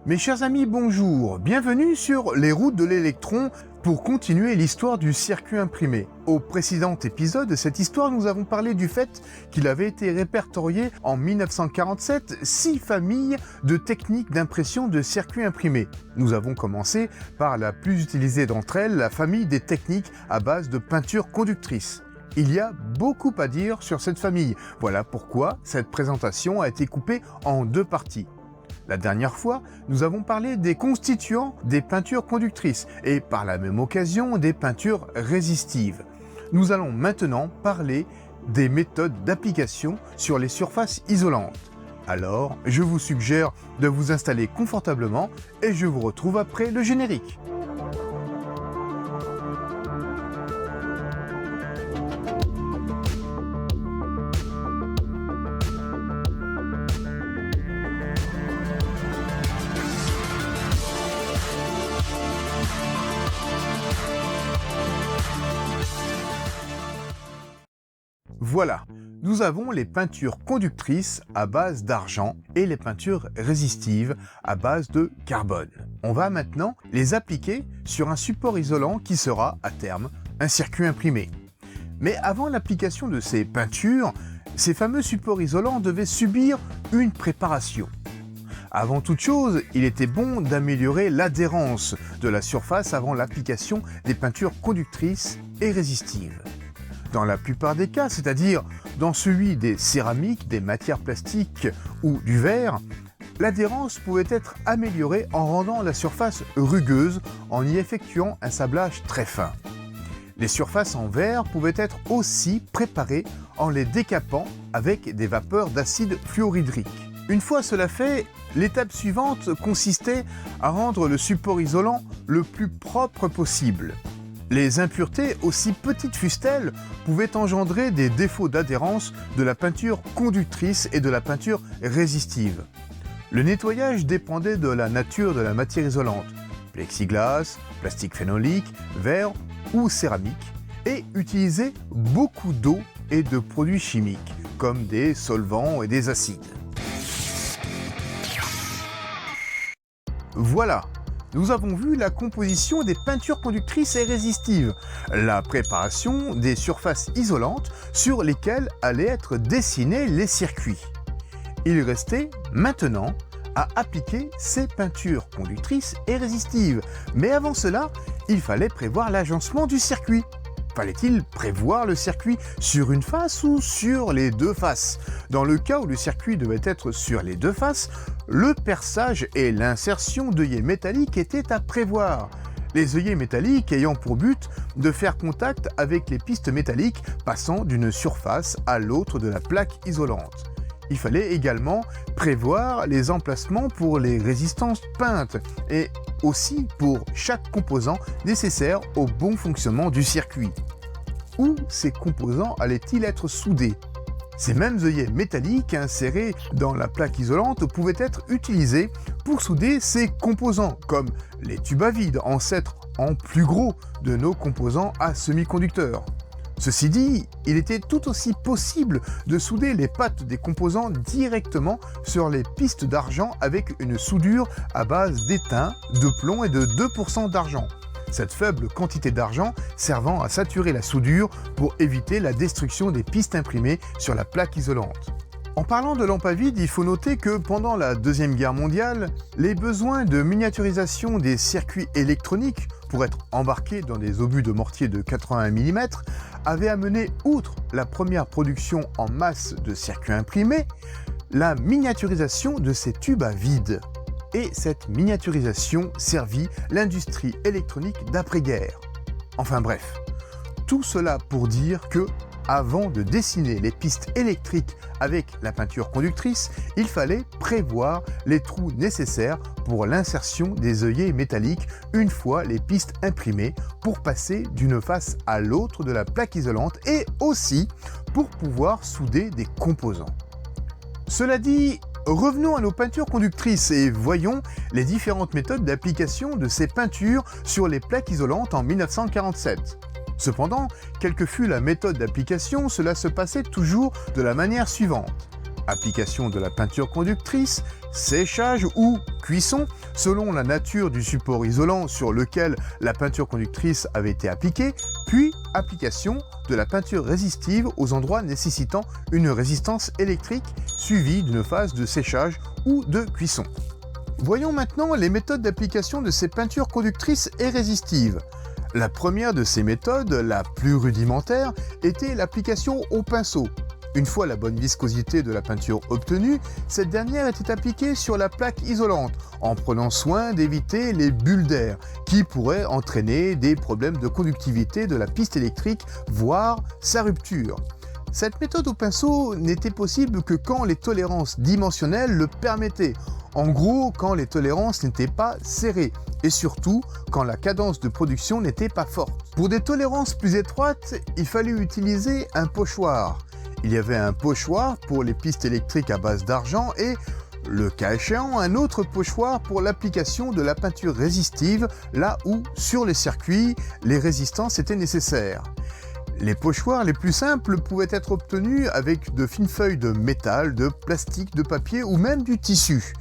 Mes chers amis, bonjour, bienvenue sur les routes de l'électron pour continuer l'histoire du circuit imprimé. Au précédent épisode de cette histoire, nous avons parlé du fait qu'il avait été répertorié en 1947 6 familles de techniques d'impression de circuits imprimés. Nous avons commencé par la plus utilisée d'entre elles, la famille des techniques à base de peinture conductrice. Il y a beaucoup à dire sur cette famille, voilà pourquoi cette présentation a été coupée en 2 parties. La dernière fois, nous avons parlé des constituants des peintures conductrices et par la même occasion des peintures résistives. Nous allons maintenant parler des méthodes d'application sur les surfaces isolantes. Alors, je vous suggère de vous installer confortablement et je vous retrouve après le générique. Voilà, nous avons les peintures conductrices à base d'argent et les peintures résistives à base de carbone. On va maintenant les appliquer sur un support isolant qui sera, à terme, un circuit imprimé. Mais avant l'application de ces peintures, ces fameux supports isolants devaient subir une préparation. Avant toute chose, il était bon d'améliorer l'adhérence de la surface avant l'application des peintures conductrices et résistives. Dans la plupart des cas, c'est-à-dire dans celui des céramiques, des matières plastiques ou du verre, l'adhérence pouvait être améliorée en rendant la surface rugueuse en y effectuant un sablage très fin. Les surfaces en verre pouvaient être aussi préparées en les décapant avec des vapeurs d'acide fluorhydrique. Une fois cela fait, l'étape suivante consistait à rendre le support isolant le plus propre possible. Les impuretés, aussi petites fussent-elles, pouvaient engendrer des défauts d'adhérence de la peinture conductrice et de la peinture résistive. Le nettoyage dépendait de la nature de la matière isolante, plexiglas, plastique phénolique, verre ou céramique, et utilisait beaucoup d'eau et de produits chimiques, comme des solvants et des acides. Voilà! Nous avons vu la composition des peintures conductrices et résistives, la préparation des surfaces isolantes sur lesquelles allaient être dessinés les circuits. Il restait maintenant à appliquer ces peintures conductrices et résistives. Mais avant cela, il fallait prévoir l'agencement du circuit. Fallait-il prévoir le circuit sur une face ou sur les 2 faces? Dans le cas où le circuit devait être sur les 2 faces, le perçage et l'insertion d'œillets métalliques étaient à prévoir. Les œillets métalliques ayant pour but de faire contact avec les pistes métalliques passant d'une surface à l'autre de la plaque isolante. Il fallait également prévoir les emplacements pour les résistances peintes et aussi pour chaque composant nécessaire au bon fonctionnement du circuit. Où ces composants allaient-ils être soudés? Ces mêmes œillets métalliques insérés dans la plaque isolante pouvaient être utilisés pour souder ces composants, comme les tubes à vide, ancêtres en plus gros de nos composants à semi-conducteurs. Ceci dit, il était tout aussi possible de souder les pattes des composants directement sur les pistes d'argent avec une soudure à base d'étain, de plomb et de 2% d'argent. Cette faible quantité d'argent servant à saturer la soudure pour éviter la destruction des pistes imprimées sur la plaque isolante. En parlant de lampes à vide, il faut noter que pendant la Deuxième Guerre mondiale, les besoins de miniaturisation des circuits électroniques pour être embarqués dans des obus de mortier de 81 mm avaient amené, outre la première production en masse de circuits imprimés, la miniaturisation de ces tubes à vide. Et cette miniaturisation servit l'industrie électronique d'après-guerre. Enfin bref, tout cela pour dire que, avant de dessiner les pistes électriques avec la peinture conductrice, il fallait prévoir les trous nécessaires pour l'insertion des œillets métalliques une fois les pistes imprimées pour passer d'une face à l'autre de la plaque isolante et aussi pour pouvoir souder des composants. Cela dit, revenons à nos peintures conductrices et voyons les différentes méthodes d'application de ces peintures sur les plaques isolantes en 1947. Cependant, quelle que fût la méthode d'application, cela se passait toujours de la manière suivante. Application de la peinture conductrice, séchage ou cuisson, selon la nature du support isolant sur lequel la peinture conductrice avait été appliquée, puis application de la peinture résistive aux endroits nécessitant une résistance électrique suivie d'une phase de séchage ou de cuisson. Voyons maintenant les méthodes d'application de ces peintures conductrices et résistives. La première de ces méthodes, la plus rudimentaire, était l'application au pinceau. Une fois la bonne viscosité de la peinture obtenue, cette dernière était appliquée sur la plaque isolante, en prenant soin d'éviter les bulles d'air, qui pourraient entraîner des problèmes de conductivité de la piste électrique, voire sa rupture. Cette méthode au pinceau n'était possible que quand les tolérances dimensionnelles le permettaient, en gros quand les tolérances n'étaient pas serrées, et surtout quand la cadence de production n'était pas forte. Pour des tolérances plus étroites, il fallait utiliser un pochoir. Il y avait un pochoir pour les pistes électriques à base d'argent et, le cas échéant, un autre pochoir pour l'application de la peinture résistive, là où, sur les circuits, les résistances étaient nécessaires. Les pochoirs les plus simples pouvaient être obtenus avec de fines feuilles de métal, de plastique, de papier ou même du tissu.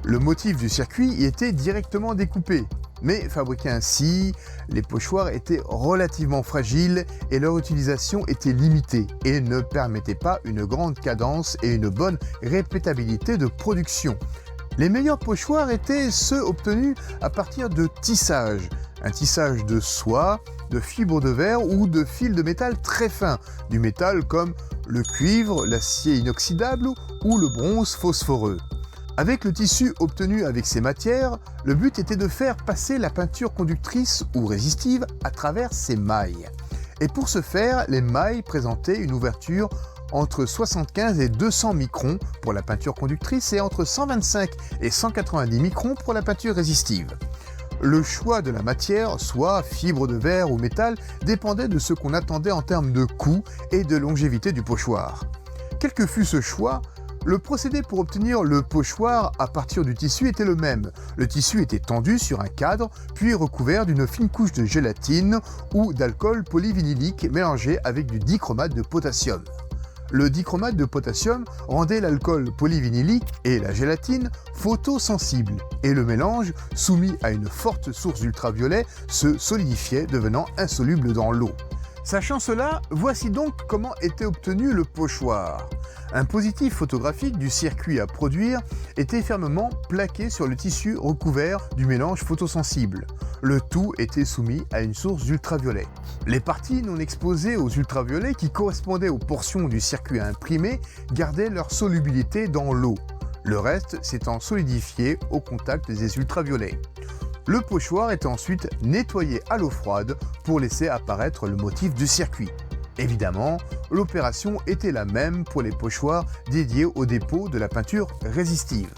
Le motif du circuit y était directement découpé. Mais fabriqués ainsi, les pochoirs étaient relativement fragiles et leur utilisation était limitée et ne permettait pas une grande cadence et une bonne répétabilité de production. Les meilleurs pochoirs étaient ceux obtenus à partir de tissage. Un tissage de soie, de fibres de verre ou de fils de métal très fins, du métal comme le cuivre, l'acier inoxydable ou le bronze phosphoreux. Avec le tissu obtenu avec ces matières, le but était de faire passer la peinture conductrice ou résistive à travers ces mailles. Et pour ce faire, les mailles présentaient une ouverture entre 75 et 200 microns pour la peinture conductrice et entre 125 et 190 microns pour la peinture résistive. Le choix de la matière, soit fibre de verre ou métal, dépendait de ce qu'on attendait en termes de coût et de longévité du pochoir. Quel que fût ce choix, le procédé pour obtenir le pochoir à partir du tissu était le même. Le tissu était tendu sur un cadre, puis recouvert d'une fine couche de gélatine ou d'alcool polyvinylique mélangé avec du dichromate de potassium. Le dichromate de potassium rendait l'alcool polyvinylique et la gélatine photosensibles, et le mélange, soumis à une forte source ultraviolet, se solidifiait, devenant insoluble dans l'eau. Sachant cela, voici donc comment était obtenu le pochoir. Un positif photographique du circuit à produire était fermement plaqué sur le tissu recouvert du mélange photosensible. Le tout était soumis à une source d'ultraviolet. Les parties non exposées aux ultraviolets qui correspondaient aux portions du circuit à imprimer gardaient leur solubilité dans l'eau, le reste s'étant solidifié au contact des ultraviolets. Le pochoir est ensuite nettoyé à l'eau froide pour laisser apparaître le motif du circuit. Évidemment, l'opération était la même pour les pochoirs dédiés au dépôt de la peinture résistive.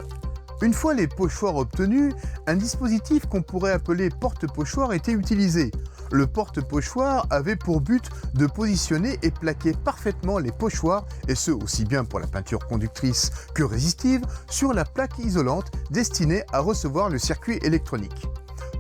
Une fois les pochoirs obtenus, un dispositif qu'on pourrait appeler porte-pochoir était utilisé. Le porte-pochoir avait pour but de positionner et plaquer parfaitement les pochoirs, et ce aussi bien pour la peinture conductrice que résistive, sur la plaque isolante destinée à recevoir le circuit électronique.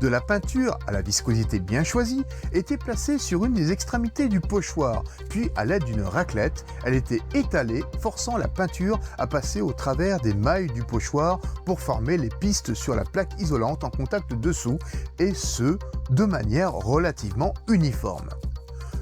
De la peinture à la viscosité bien choisie était placée sur une des extrémités du pochoir, puis à l'aide d'une raclette, elle était étalée, forçant la peinture à passer au travers des mailles du pochoir pour former les pistes sur la plaque isolante en contact dessous, et ce, de manière relativement uniforme.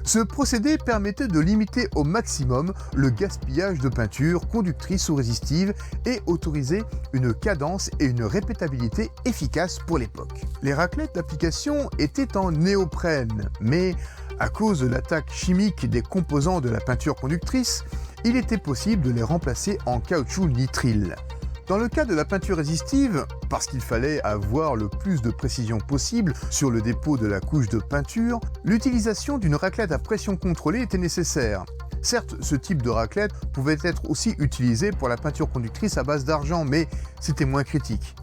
Ce procédé permettait de limiter au maximum le gaspillage de peinture conductrice ou résistive et autorisait une cadence et une répétabilité efficaces pour l'époque. Les raclettes d'application étaient en néoprène, mais à cause de l'attaque chimique des composants de la peinture conductrice, il était possible de les remplacer en caoutchouc nitrile. Dans le cas de la peinture résistive, parce qu'il fallait avoir le plus de précision possible sur le dépôt de la couche de peinture, l'utilisation d'une raclette à pression contrôlée était nécessaire. Certes, ce type de raclette pouvait être aussi utilisé pour la peinture conductrice à base d'argent, mais c'était moins critique.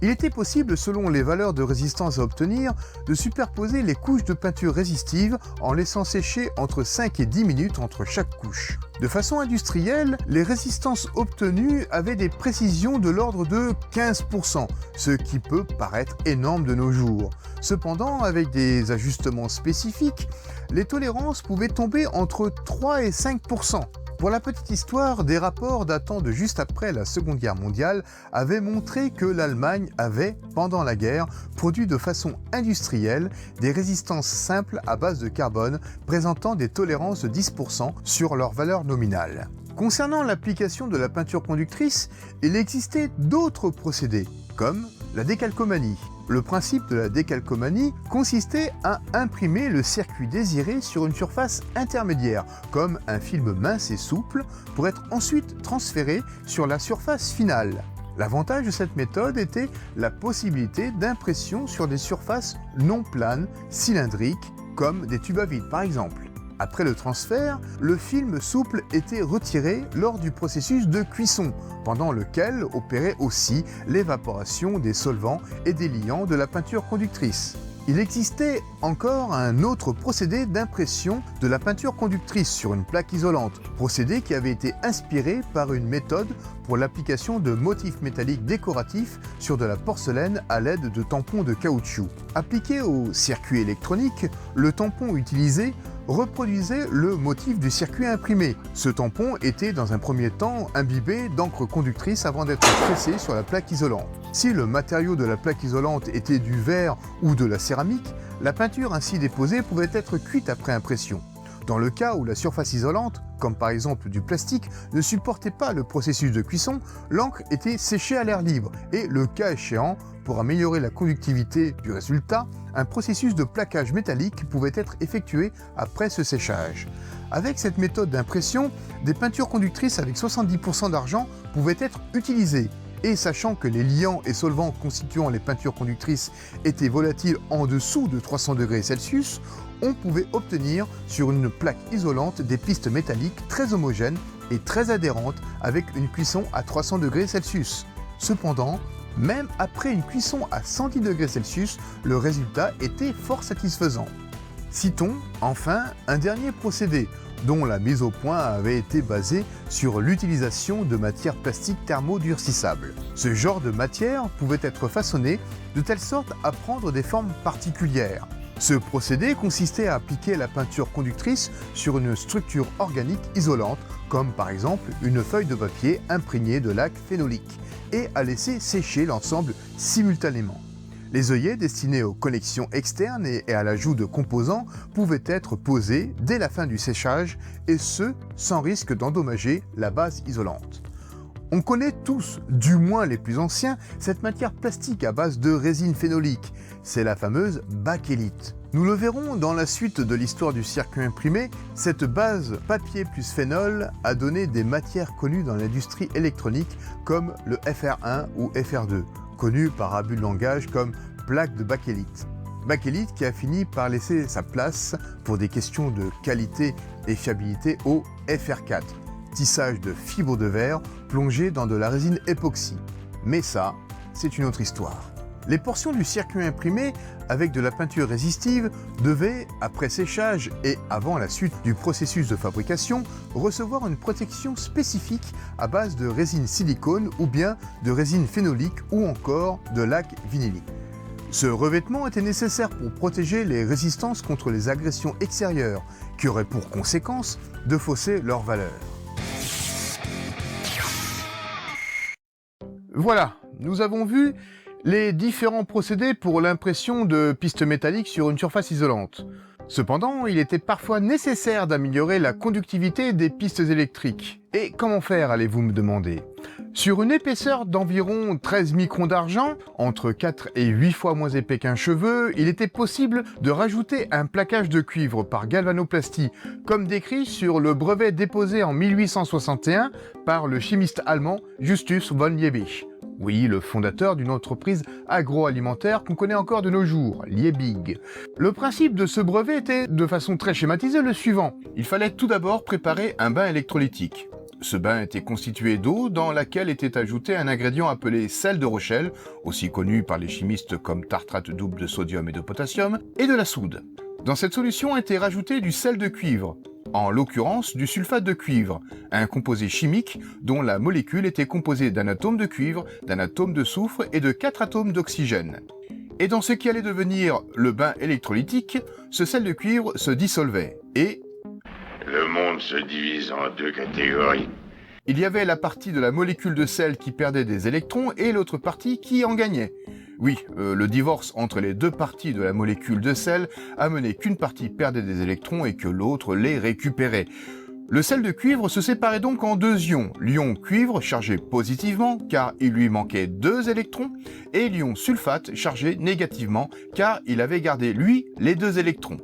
Il était possible, selon les valeurs de résistance à obtenir, de superposer les couches de peinture résistive en laissant sécher entre 5 et 10 minutes entre chaque couche. De façon industrielle, les résistances obtenues avaient des précisions de l'ordre de 15%, ce qui peut paraître énorme de nos jours. Cependant, avec des ajustements spécifiques, les tolérances pouvaient tomber entre 3 et 5%. Pour la petite histoire, des rapports datant de juste après la Seconde Guerre mondiale avaient montré que l'Allemagne avait, pendant la guerre, produit de façon industrielle des résistances simples à base de carbone présentant des tolérances de 10% sur leur valeur nominale. Concernant l'application de la peinture conductrice, il existait d'autres procédés, comme la décalcomanie. Le principe de la décalcomanie consistait à imprimer le circuit désiré sur une surface intermédiaire, comme un film mince et souple, pour être ensuite transféré sur la surface finale. L'avantage de cette méthode était la possibilité d'impression sur des surfaces non planes, cylindriques, comme des tubes à vide par exemple. Après le transfert, le film souple était retiré lors du processus de cuisson, pendant lequel opérait aussi l'évaporation des solvants et des liants de la peinture conductrice. Il existait encore un autre procédé d'impression de la peinture conductrice sur une plaque isolante, procédé qui avait été inspiré par une méthode pour l'application de motifs métalliques décoratifs sur de la porcelaine à l'aide de tampons de caoutchouc. Appliqué au circuit électronique, le tampon utilisé reproduisait le motif du circuit imprimé. Ce tampon était dans un premier temps imbibé d'encre conductrice avant d'être pressé sur la plaque isolante. Si le matériau de la plaque isolante était du verre ou de la céramique, la peinture ainsi déposée pouvait être cuite après impression. Dans le cas où la surface isolante, comme par exemple du plastique, ne supportait pas le processus de cuisson, l'encre était séchée à l'air libre et, le cas échéant, pour améliorer la conductivité du résultat, un processus de plaquage métallique pouvait être effectué après ce séchage. Avec cette méthode d'impression, des peintures conductrices avec 70% d'argent pouvaient être utilisées. Et sachant que les liants et solvants constituant les peintures conductrices étaient volatiles en dessous de 300 degrés Celsius, on pouvait obtenir sur une plaque isolante des pistes métalliques très homogènes et très adhérentes avec une cuisson à 300 degrés Celsius. Cependant, même après une cuisson à 110 degrés Celsius, le résultat était fort satisfaisant. Citons enfin un dernier procédé, dont la mise au point avait été basée sur l'utilisation de matières plastiques thermodurcissables. Ce genre de matière pouvait être façonné de telle sorte à prendre des formes particulières. Ce procédé consistait à appliquer la peinture conductrice sur une structure organique isolante, comme par exemple une feuille de papier imprégnée de laque phénolique, et à laisser sécher l'ensemble simultanément. Les œillets destinés aux connexions externes et à l'ajout de composants pouvaient être posés dès la fin du séchage, et ce, sans risque d'endommager la base isolante. On connaît tous, du moins les plus anciens, cette matière plastique à base de résine phénolique. C'est la fameuse bakélite. Nous le verrons dans la suite de l'histoire du circuit imprimé, cette base papier plus phénol a donné des matières connues dans l'industrie électronique comme le FR1 ou FR2, connues par abus de langage comme plaque de bakélite. Bakélite qui a fini par laisser sa place pour des questions de qualité et fiabilité au FR4, tissage de fibres de verre plongées dans de la résine époxy. Mais ça, c'est une autre histoire. Les portions du circuit imprimé avec de la peinture résistive devaient, après séchage et avant la suite du processus de fabrication, recevoir une protection spécifique à base de résine silicone ou bien de résine phénolique ou encore de laque vinylique. Ce revêtement était nécessaire pour protéger les résistances contre les agressions extérieures, qui auraient pour conséquence de fausser leur valeur. Voilà, nous avons vu les différents procédés pour l'impression de pistes métalliques sur une surface isolante. Cependant, il était parfois nécessaire d'améliorer la conductivité des pistes électriques. Et comment faire, allez-vous me demander ? Sur une épaisseur d'environ 13 microns d'argent, entre 4 et 8 fois moins épais qu'un cheveu, il était possible de rajouter un plaquage de cuivre par galvanoplastie, comme décrit sur le brevet déposé en 1861 par le chimiste allemand Justus von Liebig. Oui, le fondateur d'une entreprise agroalimentaire qu'on connaît encore de nos jours, Liebig. Le principe de ce brevet était, de façon très schématisée, le suivant. Il fallait tout d'abord préparer un bain électrolytique. Ce bain était constitué d'eau dans laquelle était ajouté un ingrédient appelé sel de Rochelle, aussi connu par les chimistes comme tartrate double de sodium et de potassium, et de la soude. Dans cette solution était rajouté du sel de cuivre, en l'occurrence du sulfate de cuivre, un composé chimique dont la molécule était composée d'un atome de cuivre, d'un atome de soufre et de 4 atomes d'oxygène. Et dans ce qui allait devenir le bain électrolytique, ce sel de cuivre se dissolvait et Le monde se divise en deux catégories. il y avait la partie de la molécule de sel qui perdait des électrons et l'autre partie qui en gagnait. Oui, le divorce entre les deux parties de la molécule de sel a mené qu'une partie perdait des électrons et que l'autre les récupérait. Le sel de cuivre se séparait donc en deux ions, l'ion cuivre chargé positivement car il lui manquait 2 électrons et l'ion sulfate chargé négativement car il avait gardé lui les 2 électrons.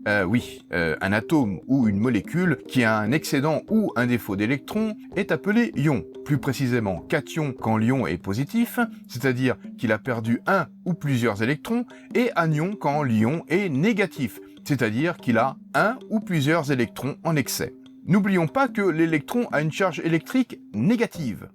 Un atome ou une molécule qui a un excédent ou un défaut d'électrons est appelé ion, plus précisément cation quand l'ion est positif, c'est-à-dire qu'il a perdu un ou plusieurs électrons, et anion quand l'ion est négatif, c'est-à-dire qu'il a un ou plusieurs électrons en excès. N'oublions pas que l'électron a une charge électrique négative.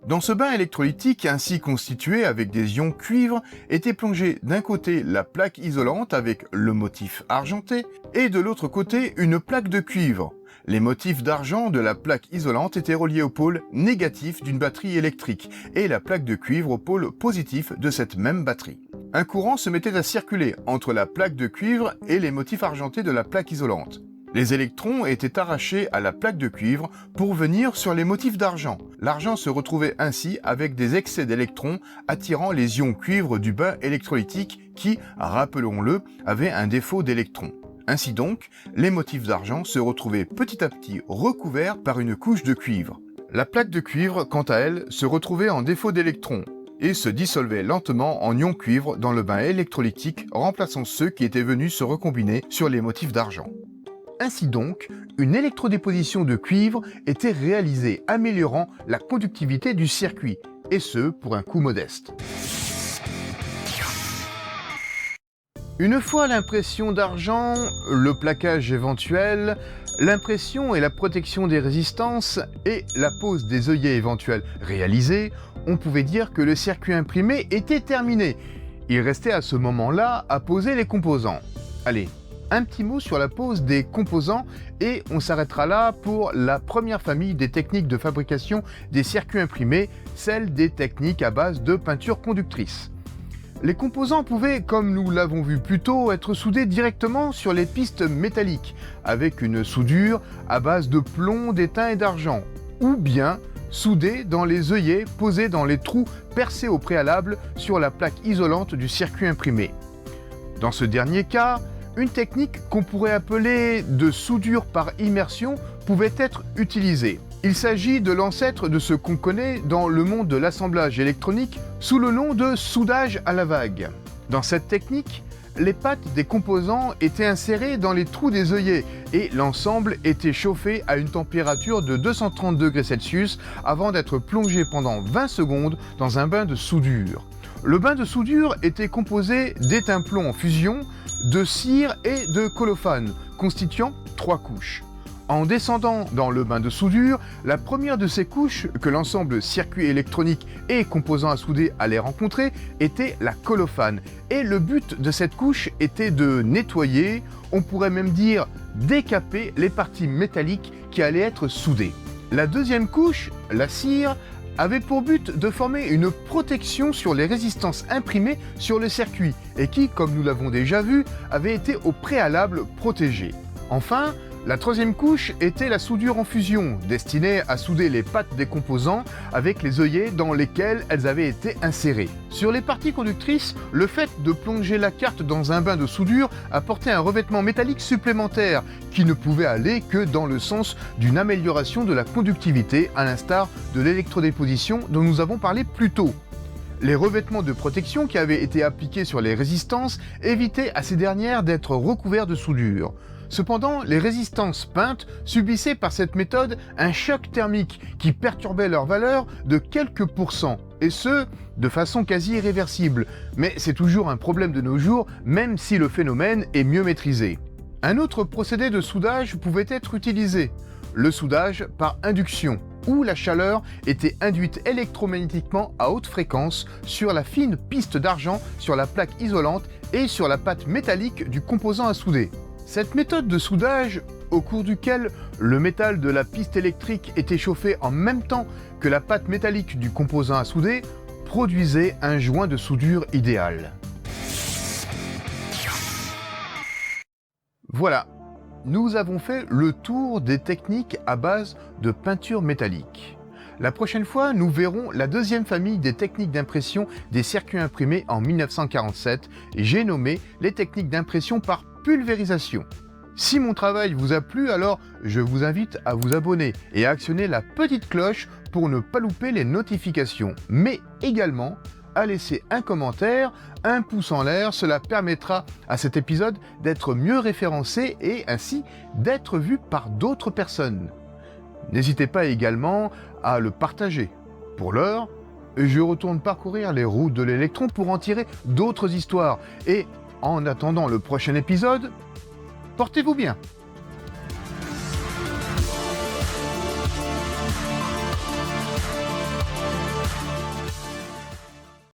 Dans ce bain électrolytique ainsi constitué avec des ions cuivre, était plongée d'un côté la plaque isolante avec le motif argenté et de l'autre côté une plaque de cuivre. Les motifs d'argent de la plaque isolante étaient reliés au pôle négatif d'une batterie électrique et la plaque de cuivre au pôle positif de cette même batterie. Un courant se mettait à circuler entre la plaque de cuivre et les motifs argentés de la plaque isolante. Les électrons étaient arrachés à la plaque de cuivre pour venir sur les motifs d'argent. L'argent se retrouvait ainsi avec des excès d'électrons attirant les ions cuivre du bain électrolytique qui, rappelons-le, avaient un défaut d'électrons. Ainsi donc, les motifs d'argent se retrouvaient petit à petit recouverts par une couche de cuivre. La plaque de cuivre, quant à elle, se retrouvait en défaut d'électrons et se dissolvait lentement en ions cuivre dans le bain électrolytique, remplaçant ceux qui étaient venus se recombiner sur les motifs d'argent. Ainsi donc, une électrodéposition de cuivre était réalisée, améliorant la conductivité du circuit, et ce pour un coût modeste. Une fois l'impression d'argent, le plaquage éventuel, l'impression et la protection des résistances et la pose des œillets éventuels réalisés, on pouvait dire que le circuit imprimé était terminé. Il restait à ce moment-là à poser les composants. Allez, un petit mot sur la pose des composants et on s'arrêtera là pour la première famille des techniques de fabrication des circuits imprimés, celle des techniques à base de peinture conductrice. Les composants pouvaient, comme nous l'avons vu plus tôt, être soudés directement sur les pistes métalliques, avec une soudure à base de plomb, d'étain et d'argent, ou bien soudés dans les œillets posés dans les trous percés au préalable sur la plaque isolante du circuit imprimé. Dans ce dernier cas, une technique qu'on pourrait appeler de soudure par immersion pouvait être utilisée. Il s'agit de l'ancêtre de ce qu'on connaît dans le monde de l'assemblage électronique sous le nom de soudage à la vague. Dans cette technique, les pattes des composants étaient insérées dans les trous des œillets et l'ensemble était chauffé à une température de 230 degrés Celsius avant d'être plongé pendant 20 secondes dans un bain de soudure. Le bain de soudure était composé d'étain plomb en fusion, de cire et de colophane, constituant 3 couches. En descendant dans le bain de soudure, la première de ces couches que l'ensemble circuit électronique et composants à souder allait rencontrer était la colophane. Et le but de cette couche était de nettoyer, on pourrait même dire décaper les parties métalliques qui allaient être soudées. La deuxième couche, la cire, avait pour but de former une protection sur les résistances imprimées sur le circuit et qui, comme nous l'avons déjà vu, avait été au préalable protégée. Enfin, la troisième couche était la soudure en fusion, destinée à souder les pattes des composants avec les œillets dans lesquels elles avaient été insérées. Sur les parties conductrices, le fait de plonger la carte dans un bain de soudure apportait un revêtement métallique supplémentaire qui ne pouvait aller que dans le sens d'une amélioration de la conductivité, à l'instar de l'électrodéposition dont nous avons parlé plus tôt. Les revêtements de protection qui avaient été appliqués sur les résistances évitaient à ces dernières d'être recouverts de soudure. Cependant, les résistances peintes subissaient par cette méthode un choc thermique qui perturbait leur valeur de quelques pourcents, et ce, de façon quasi irréversible. Mais c'est toujours un problème de nos jours, même si le phénomène est mieux maîtrisé. Un autre procédé de soudage pouvait être utilisé, le soudage par induction, où la chaleur était induite électromagnétiquement à haute fréquence sur la fine piste d'argent sur la plaque isolante et sur la pâte métallique du composant à souder. Cette méthode de soudage, au cours duquel le métal de la piste électrique était chauffé en même temps que la pâte métallique du composant à souder, produisait un joint de soudure idéal. Voilà, nous avons fait le tour des techniques à base de peinture métallique. La prochaine fois, nous verrons la deuxième famille des techniques d'impression des circuits imprimés en 1947, j'ai nommé les techniques d'impression par pulvérisation. Si mon travail vous a plu, alors je vous invite à vous abonner et à actionner la petite cloche pour ne pas louper les notifications, mais également à laisser un commentaire, un pouce en l'air, cela permettra à cet épisode d'être mieux référencé et ainsi d'être vu par d'autres personnes. N'hésitez pas également à le partager. Pour l'heure, je retourne parcourir les routes de l'électron pour en tirer d'autres histoires et en attendant le prochain épisode, portez-vous bien.